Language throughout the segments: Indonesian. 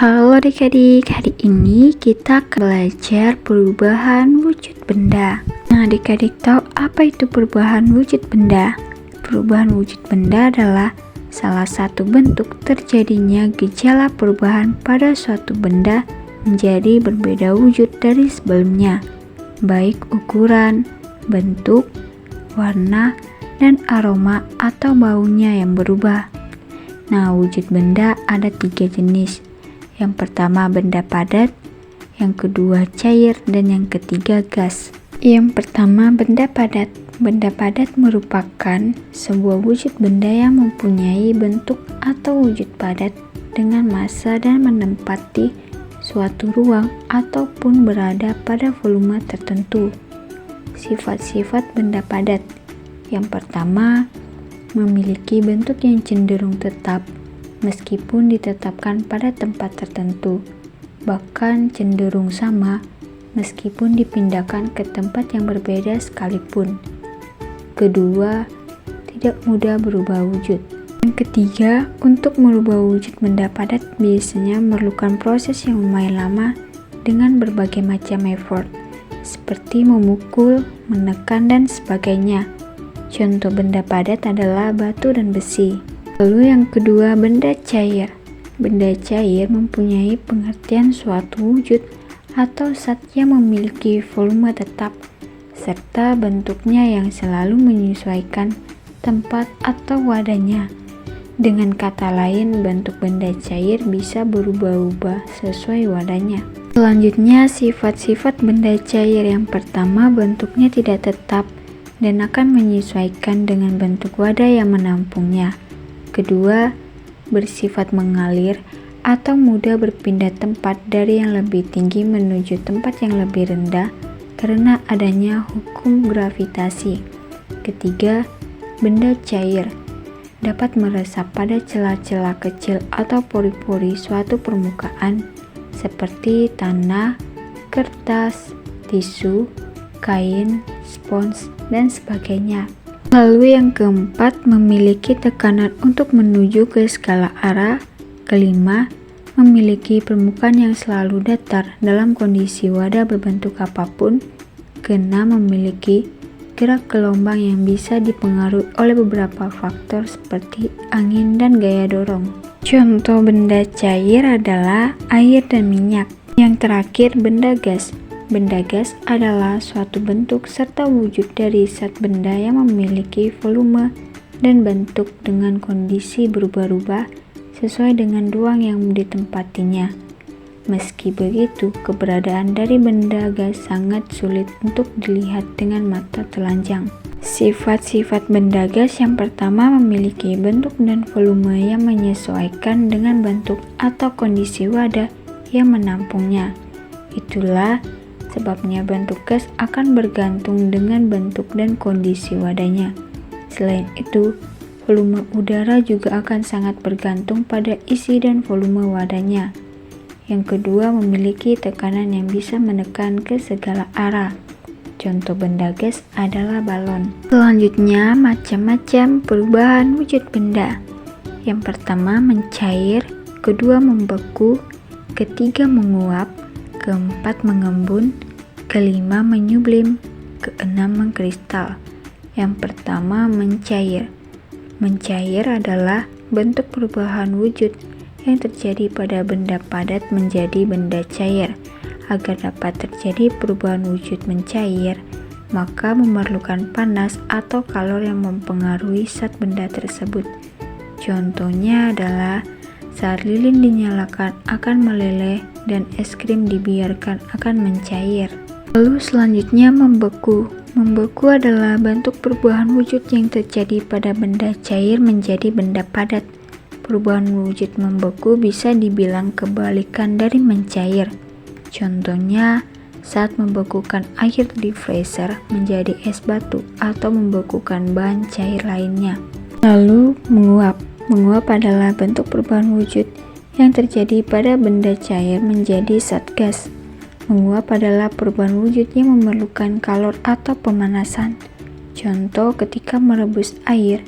Halo adik-adik, hari ini kita akan belajar perubahan wujud benda. Nah, adik-adik tahu apa itu perubahan wujud benda? Perubahan wujud benda adalah salah satu bentuk terjadinya gejala perubahan pada suatu benda menjadi berbeda wujud dari sebelumnya, baik ukuran, bentuk, warna, dan aroma atau baunya yang berubah. Nah, wujud benda ada 3 jenis. Yang pertama benda padat, yang kedua cair, dan yang ketiga gas. Yang pertama benda padat. Benda padat merupakan sebuah wujud benda yang mempunyai bentuk atau wujud padat dengan massa dan menempati suatu ruang ataupun berada pada volume tertentu. Sifat-sifat benda padat. Yang pertama, memiliki bentuk yang cenderung tetap meskipun ditetapkan pada tempat tertentu, bahkan cenderung sama meskipun dipindahkan ke tempat yang berbeda sekalipun. Kedua, tidak mudah berubah wujud. Yang ketiga, untuk merubah wujud benda padat biasanya memerlukan proses yang lumayan lama dengan berbagai macam effort, seperti memukul, menekan, dan sebagainya. Contoh benda padat adalah batu dan besi. Lalu yang kedua, benda cair. Benda cair mempunyai pengertian suatu wujud atau zat yang memiliki volume tetap serta bentuknya yang selalu menyesuaikan tempat atau wadahnya. Dengan kata lain, bentuk benda cair bisa berubah-ubah sesuai wadahnya. Selanjutnya, sifat-sifat benda cair. Yang pertama, bentuknya tidak tetap dan akan menyesuaikan dengan bentuk wadah yang menampungnya. Kedua, bersifat mengalir atau mudah berpindah tempat dari yang lebih tinggi menuju tempat yang lebih rendah karena adanya hukum gravitasi. Ketiga, benda cair dapat meresap pada celah-celah kecil atau pori-pori suatu permukaan seperti tanah, kertas, tisu, kain, spons, dan sebagainya. Lalu yang keempat, memiliki tekanan untuk menuju ke segala arah. Kelima, memiliki permukaan yang selalu datar dalam kondisi wadah berbentuk apapun. Keenam, memiliki gerak gelombang yang bisa dipengaruhi oleh beberapa faktor seperti angin dan gaya dorong. Contoh benda cair adalah air dan minyak. Yang terakhir, benda gas. Benda gas adalah suatu bentuk serta wujud dari zat benda yang memiliki volume dan bentuk dengan kondisi berubah-ubah sesuai dengan ruang yang ditempatinya. Meski begitu, keberadaan dari benda gas sangat sulit untuk dilihat dengan mata telanjang. Sifat-sifat benda gas yang pertama memiliki bentuk dan volume yang menyesuaikan dengan bentuk atau kondisi wadah yang menampungnya. Itulah sebabnya bentuk gas akan bergantung dengan bentuk dan kondisi wadahnya. Selain itu, volume udara juga akan sangat bergantung pada isi dan volume wadahnya. Yang kedua, memiliki tekanan yang bisa menekan ke segala arah. Contoh benda gas adalah balon. Selanjutnya, macam-macam perubahan wujud benda. Yang pertama, mencair, kedua membeku, ketiga menguap, keempat mengembun, kelima menyublim, keenam mengkristal. Yang pertama, mencair. Mencair adalah bentuk perubahan wujud yang terjadi pada benda padat menjadi benda cair. Agar dapat terjadi perubahan wujud mencair, maka memerlukan panas atau kalor yang mempengaruhi zat benda tersebut. Contohnya adalah saat lilin dinyalakan akan meleleh dan es krim dibiarkan akan mencair. Lalu selanjutnya membeku. Membeku adalah bentuk perubahan wujud yang terjadi pada benda cair menjadi benda padat. Perubahan wujud membeku bisa dibilang kebalikan dari mencair. Contohnya saat membekukan air di freezer menjadi es batu atau membekukan bahan cair lainnya. Lalu menguap. Menguap adalah bentuk perubahan wujud yang terjadi pada benda cair menjadi zat gas. Menguap adalah perubahan wujud yang memerlukan kalor atau pemanasan. Contoh ketika merebus air,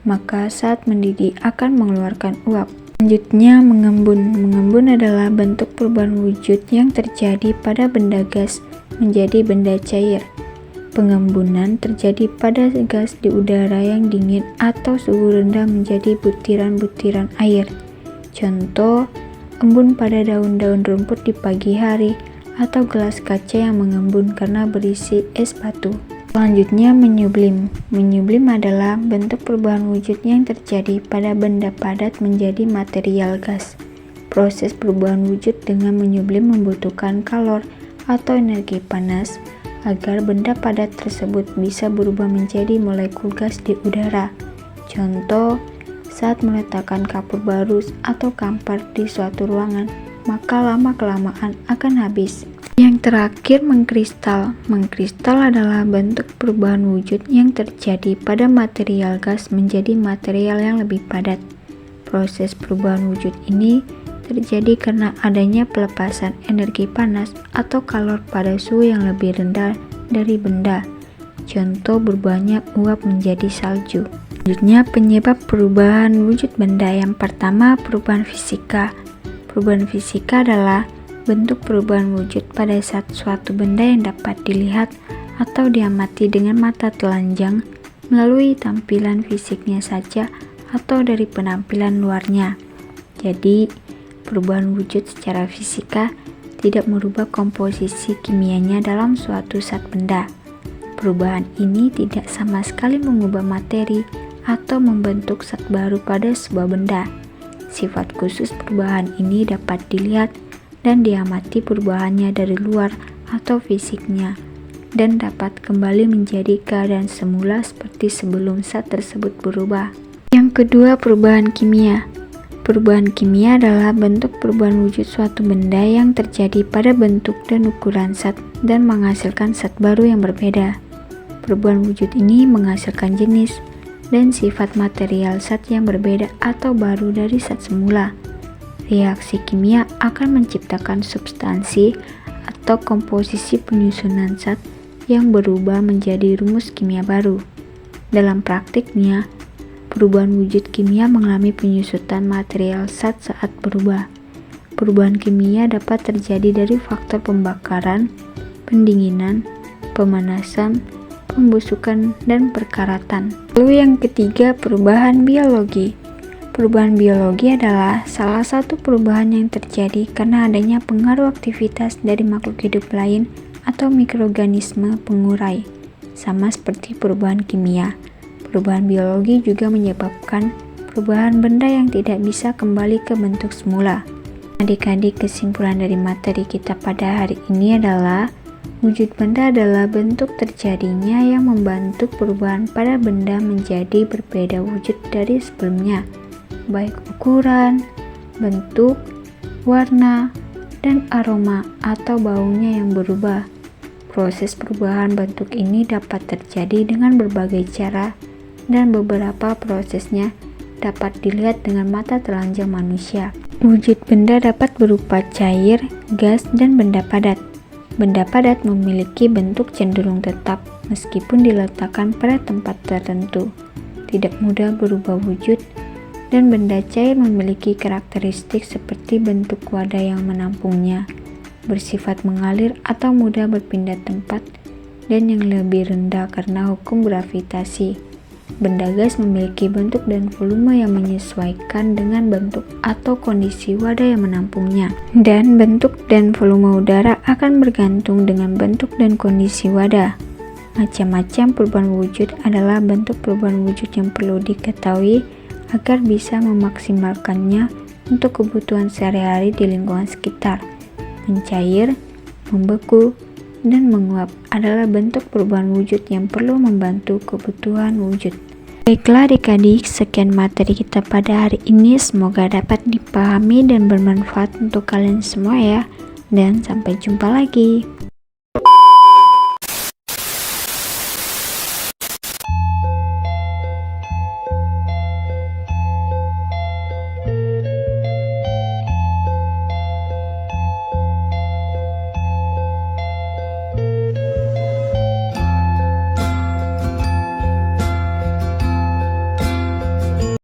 maka saat mendidih akan mengeluarkan uap. Selanjutnya, mengembun. Mengembun adalah bentuk perubahan wujud yang terjadi pada benda gas menjadi benda cair. Pengembunan terjadi pada gas di udara yang dingin atau suhu rendah menjadi butiran-butiran air. Contoh, embun pada daun-daun rumput di pagi hari atau gelas kaca yang mengembun karena berisi es batu. Selanjutnya, menyublim. Menyublim adalah bentuk perubahan wujud yang terjadi pada benda padat menjadi material gas. Proses perubahan wujud dengan menyublim membutuhkan kalor atau energi panas agar benda padat tersebut bisa berubah menjadi molekul gas di udara. Contoh, saat meletakkan kapur baru atau kampar di suatu ruangan, maka lama-kelamaan akan habis. Yang terakhir, mengkristal. Mengkristal adalah bentuk perubahan wujud yang terjadi pada material gas menjadi material yang lebih padat. Proses perubahan wujud ini terjadi karena adanya pelepasan energi panas atau kalor pada suhu yang lebih rendah dari benda. Contoh, berubahnya uap menjadi salju. Selanjutnya, penyebab perubahan wujud benda. Yang pertama, perubahan fisika. Perubahan fisika adalah bentuk perubahan wujud pada saat suatu benda yang dapat dilihat atau diamati dengan mata telanjang melalui tampilan fisiknya saja atau dari penampilan luarnya. Jadi, perubahan wujud secara fisika tidak merubah komposisi kimianya dalam suatu zat benda. Perubahan ini tidak sama sekali mengubah materi atau membentuk zat baru pada sebuah benda. Sifat khusus perubahan ini dapat dilihat dan diamati perubahannya dari luar atau fisiknya, dan dapat kembali menjadi keadaan semula seperti sebelum zat tersebut berubah. Yang kedua, perubahan kimia. Perubahan kimia adalah bentuk perubahan wujud suatu benda yang terjadi pada bentuk dan ukuran zat dan menghasilkan zat baru yang berbeda. Perubahan wujud ini menghasilkan jenis dan sifat material zat yang berbeda atau baru dari zat semula. Reaksi kimia akan menciptakan substansi atau komposisi penyusunan zat yang berubah menjadi rumus kimia baru. Dalam praktiknya, perubahan wujud kimia mengalami penyusutan material zat saat berubah. Perubahan kimia dapat terjadi dari faktor pembakaran, pendinginan, pemanasan, pembusukan, dan perkaratan. Lalu yang ketiga, perubahan biologi. Perubahan biologi adalah salah satu perubahan yang terjadi karena adanya pengaruh aktivitas dari makhluk hidup lain atau mikroorganisme pengurai. Sama seperti perubahan kimia, perubahan biologi juga menyebabkan perubahan benda yang tidak bisa kembali ke bentuk semula. Adik-adik, kesimpulan dari materi kita pada hari ini adalah wujud benda adalah bentuk terjadinya yang membantu perubahan pada benda menjadi berbeda wujud dari sebelumnya, baik ukuran, bentuk, warna, dan aroma atau baunya yang berubah. Proses perubahan bentuk ini dapat terjadi dengan berbagai cara dan beberapa prosesnya dapat dilihat dengan mata telanjang manusia. Wujud benda dapat berupa cair, gas, dan benda padat. Benda padat memiliki bentuk cenderung tetap meskipun diletakkan pada tempat tertentu, tidak mudah berubah wujud, dan benda cair memiliki karakteristik seperti bentuk wadah yang menampungnya, bersifat mengalir atau mudah berpindah tempat, dan yang lebih rendah karena hukum gravitasi. Benda gas memiliki bentuk dan volume yang menyesuaikan dengan bentuk atau kondisi wadah yang menampungnya, dan bentuk dan volume udara akan bergantung dengan bentuk dan kondisi wadah. Macam-macam perubahan wujud adalah bentuk perubahan wujud yang perlu diketahui agar bisa memaksimalkannya untuk kebutuhan sehari-hari di lingkungan sekitar. Mencair, membeku, dan menguap adalah bentuk perubahan wujud yang perlu membantu kebutuhan wujud. Baiklah adik-adik, sekian materi kita pada hari ini. Semoga dapat dipahami dan bermanfaat untuk kalian semua ya. Dan sampai jumpa lagi.